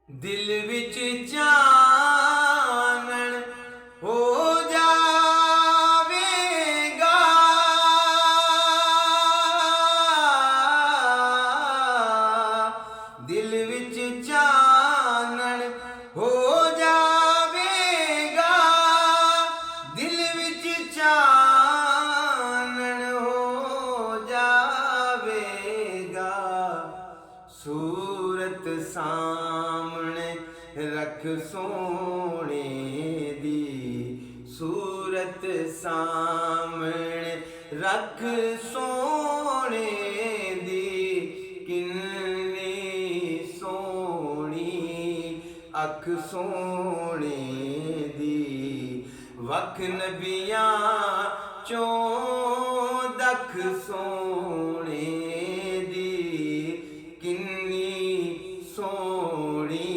दिल विच चानण हो जावेगा, दिल विच चानण हो जावेगा, दिल विच चानण हो जावेगा। सूरत सामने रख सोने दी, सूरत सामने रख सोने दी, किन्नी सोनी अख सोने दी। वख नबियां चों दख सोने दी, किन्नी सोनी